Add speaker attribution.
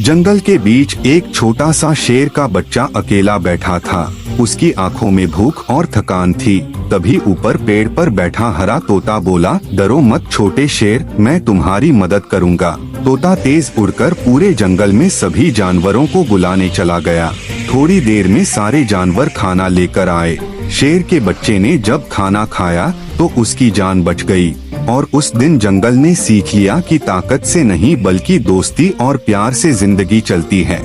Speaker 1: जंगल के बीच एक छोटा सा शेर का बच्चा अकेला बैठा था। उसकी आंखों में भूख और थकान थी। तभी ऊपर पेड़ पर बैठा हरा तोता बोला, डरो मत छोटे शेर, मैं तुम्हारी मदद करूंगा। तोता तेज उड़कर पूरे जंगल में सभी जानवरों को बुलाने चला गया। थोड़ी देर में सारे जानवर खाना लेकर आए। शेर के बच्चे ने जब खाना खाया तो उसकी जान बच गई और उस दिन जंगल ने सीख लिया कि ताकत से नहीं बल्कि दोस्ती और प्यार से जिंदगी चलती है।